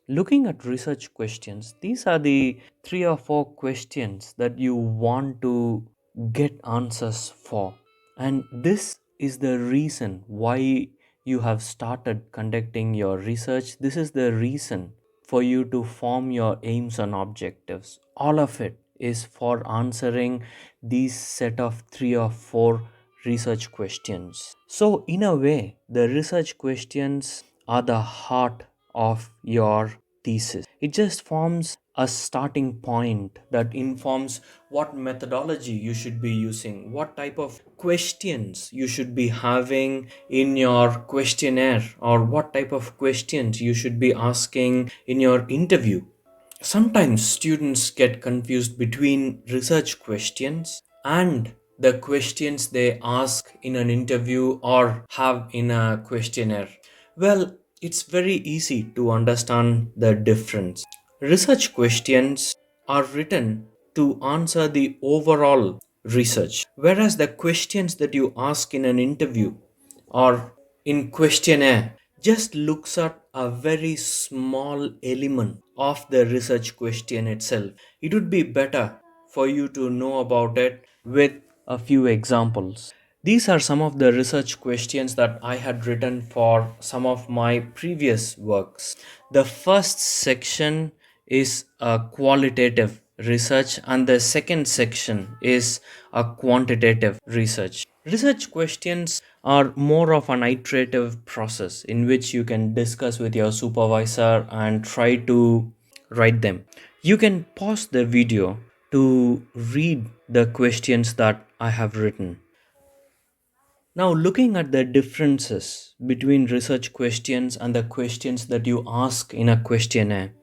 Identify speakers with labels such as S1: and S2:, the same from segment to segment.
S1: Looking at research questions, these are the three or four questions that you want to get answers for. And this is the reason why you have started conducting your research. This is the reason for you to form your aims and objectives. All of it is for answering these set of three or four research questions. So, in a way, the research questions are the heart of your thesis. It just forms a starting point that informs what methodology you should be using, what type of questions you should be having in your questionnaire, or what type of questions you should be asking in your interview. Sometimes students get confused between research questions and the questions they ask in an interview or have in a questionnaire. Well, it's very easy to understand the difference. Research questions are written to answer the overall research, whereas the questions that you ask in an interview or in questionnaire just looks at a very small element of the research question itself. It would be better for you to know about it with a few examples. These are some of the research questions that I had written for some of my previous works. The first section is a qualitative research, and the second section is a quantitative research. Research questions are more of an iterative process in which you can discuss with your supervisor and try to write them. You can pause the video to read the questions that I have written. Now, looking at the differences between research questions and the questions that you ask in a questionnaire,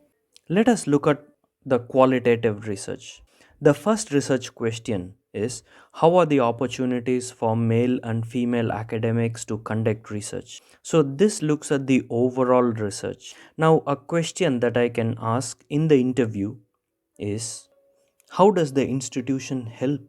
S1: let us look at the qualitative research. The first research question is: how are the opportunities for male and female academics to conduct research? So, this looks at the overall research. Now, a question that I can ask in the interview is: how does the institution help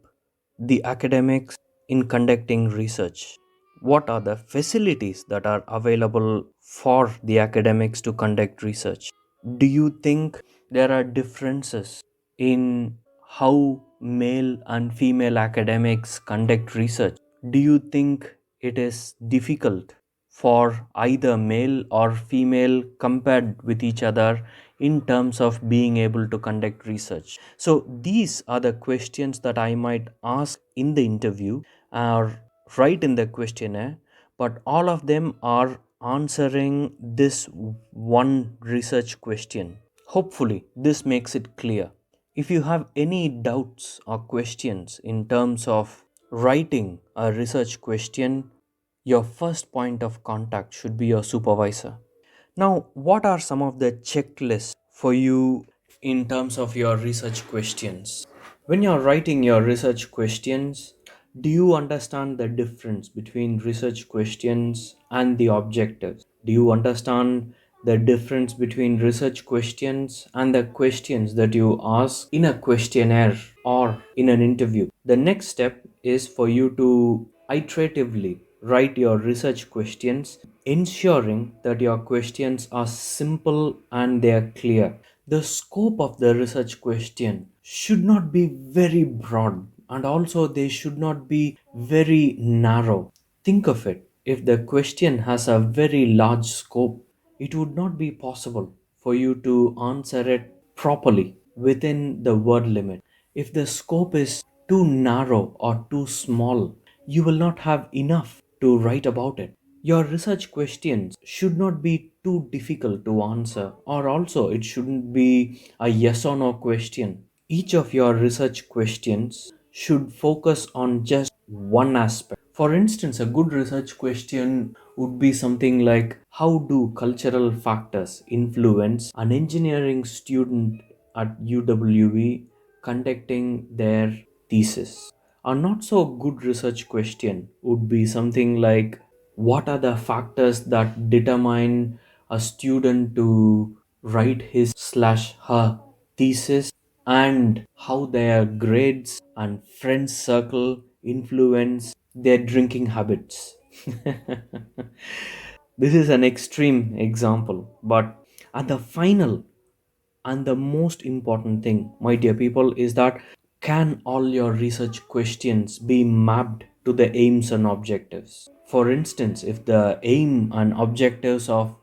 S1: the academics in conducting research? What are the facilities that are available for the academics to conduct research? Do you think there are differences in how male and female academics conduct research? Do you think it is difficult for either male or female compared with each other in terms of being able to conduct research? So, these are the questions that I might ask in the interview or write in the questionnaire, but all of them are answering this one research question. Hopefully, this makes it clear. If you have any doubts or questions in terms of writing a research question, your first point of contact should be your supervisor. Now, what are some of the checklists for you in terms of your research questions? When you're writing your research questions, do you understand the difference between research questions and the objectives? Do you understand the difference between research questions and the questions that you ask in a questionnaire or in an interview? The next step is for you to iteratively write your research questions, ensuring that your questions are simple and they are clear. The scope of the research question should not be very broad, and also they should not be very narrow. Think of it: if the question has a very large scope, it would not be possible for you to answer it properly within the word limit. If the scope is too narrow or too small, you will not have enough to write about it. Your research questions should not be too difficult to answer, or also it shouldn't be a yes or no question. Each of your research questions should focus on just one aspect. For instance, a good research question would be something like: how do cultural factors influence an engineering student at UWE conducting their thesis? A not so good research question would be something like: what are the factors that determine a student to write his slash her thesis, and how their grades and friends circle influence their drinking habits? This is an extreme example, but And the final and the most important thing, my dear people, is that can all your research questions be mapped to the aims and objectives? For instance, if the aim and objectives of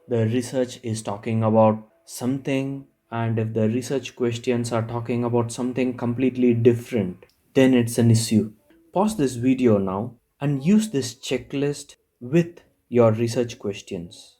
S1: the research is talking about something, and if the research questions are talking about something completely different, then it's an issue. Pause this video now and use this checklist with your research questions.